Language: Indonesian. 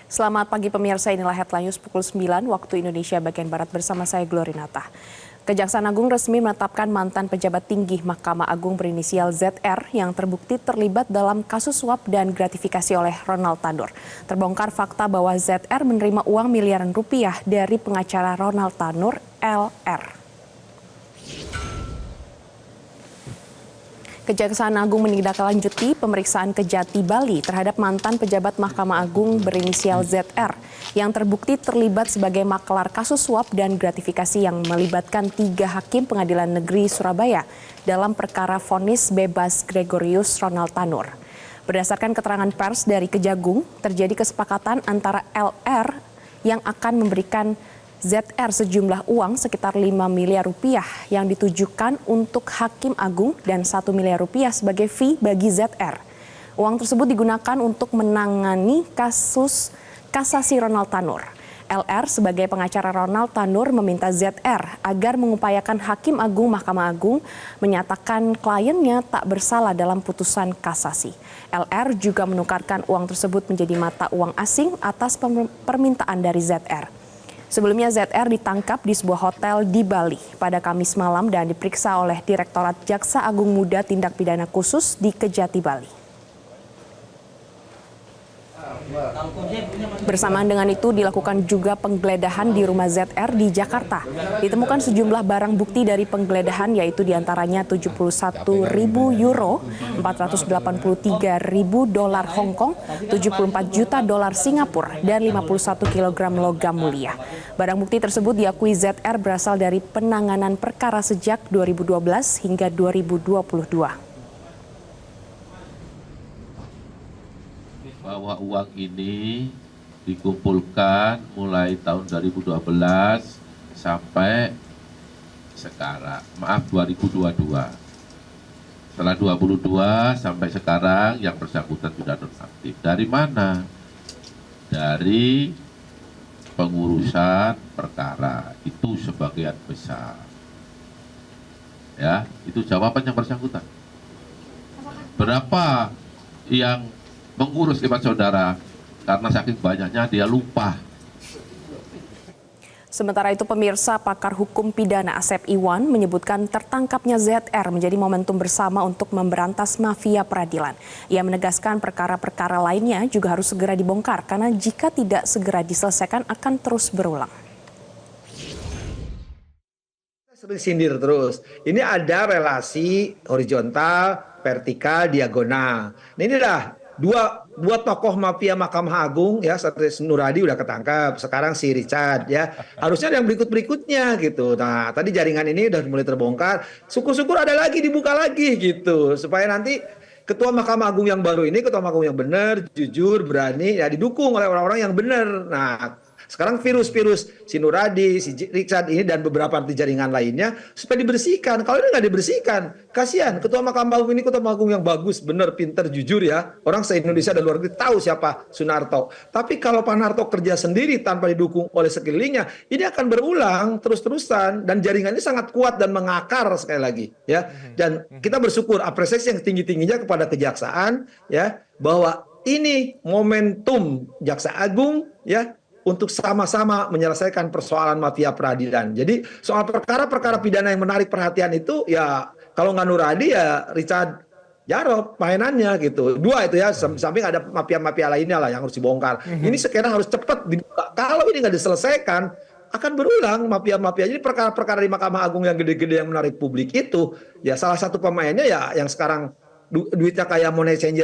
Selamat pagi pemirsa, inilah headline news pukul 9 waktu Indonesia bagian Barat bersama saya Glorinata. Kejaksaan Agung resmi menetapkan mantan pejabat tinggi Mahkamah Agung berinisial ZR yang terbukti terlibat dalam kasus suap dan gratifikasi oleh Ronald Tanur. Terbongkar fakta bahwa ZR menerima uang miliaran rupiah dari pengacara Ronald Tanur, LR. Kejaksaan Agung menindaklanjuti pemeriksaan Kejati Bali terhadap mantan pejabat Mahkamah Agung berinisial ZR yang terbukti terlibat sebagai maklar kasus suap dan gratifikasi yang melibatkan 3 hakim Pengadilan Negeri Surabaya dalam perkara vonis bebas Gregorius Ronald Tanur. Berdasarkan keterangan pers dari Kejagung, terjadi kesepakatan antara LR yang akan memberikan ZR sejumlah uang sekitar 5 miliar rupiah yang ditujukan untuk Hakim Agung dan 1 miliar rupiah sebagai fee bagi ZR. Uang tersebut digunakan untuk menangani kasus kasasi Ronald Tanur. LR sebagai pengacara Ronald Tanur meminta ZR agar mengupayakan Hakim Agung Mahkamah Agung menyatakan kliennya tak bersalah dalam putusan kasasi. LR juga menukarkan uang tersebut menjadi mata uang asing atas permintaan dari ZR. Sebelumnya ZR ditangkap di sebuah hotel di Bali pada Kamis malam dan diperiksa oleh Direktorat Jaksa Agung Muda Tindak Pidana Khusus di Kejati Bali. Bersamaan dengan itu dilakukan juga penggeledahan di rumah ZR di Jakarta. Ditemukan sejumlah barang bukti dari penggeledahan yaitu diantaranya 71.000 euro, 483.000 dolar Hong Kong, 74 juta dolar Singapura, dan 51 kg logam mulia. Barang bukti tersebut diakui ZR berasal dari penanganan perkara sejak 2012 hingga 2022. Bahwa uang ini dikumpulkan mulai tahun 2012 sampai sekarang, 2022. Setelah 2022 sampai sekarang yang bersangkutan sudah nonaktif. Dari mana? Dari pengurusan perkara, itu sebagian besar. Ya, itu jawaban yang bersangkutan. Berapa yang mengurus lewat saudara, karena saking banyaknya dia lupa. Sementara itu pemirsa, pakar hukum pidana Asep Iwan menyebutkan tertangkapnya ZR menjadi momentum bersama untuk memberantas mafia peradilan. Ia menegaskan perkara-perkara lainnya juga harus segera dibongkar karena jika tidak segera diselesaikan akan terus berulang. Sindir terus. Ini ada relasi horizontal, vertikal, diagonal. Nah, inilah dua tokoh mafia Mahkamah Agung ya, seperti Nur Hadi udah ketangkap, sekarang si Richard ya. Harusnya yang berikutnya gitu. Nah, tadi jaringan ini udah mulai terbongkar. Syukur-syukur ada lagi, dibuka lagi gitu. Supaya nanti Ketua Mahkamah Agung yang baru ini, Ketua Mahkamah Agung yang benar, jujur, berani, ya didukung oleh orang-orang yang benar. Nah, sekarang virus-virus si Nur Hadi, si Richard ini dan beberapa arti jaringan lainnya supaya dibersihkan. Kalau ini nggak dibersihkan, kasihan. Ketua Mahkamah Agung ini Ketua Mahkamah Agung yang bagus, benar, pinter, jujur ya. Orang se-Indonesia dan luar negeri tahu siapa Sunarto. Tapi kalau Pak Narto kerja sendiri tanpa didukung oleh sekelilingnya, ini akan berulang terus-terusan dan jaringan ini sangat kuat dan mengakar sekali lagi ya. Dan kita bersyukur apresiasi yang tinggi-tingginya kepada kejaksaan ya, bahwa ini momentum Jaksa Agung ya untuk sama-sama menyelesaikan persoalan mafia peradilan. Jadi soal perkara-perkara pidana yang menarik perhatian itu ya kalau nggak Nur Hadi ya Richard Jarot mainannya gitu. Dua itu ya, samping ada mafia-mafia lainnya lah yang harus dibongkar. Ini sekarang harus cepat dibuka. Kalau ini nggak diselesaikan akan berulang mafia-mafia. Jadi perkara-perkara di Mahkamah Agung yang gede-gede yang menarik publik itu ya salah satu pemainnya ya yang sekarang duitnya kayak money changer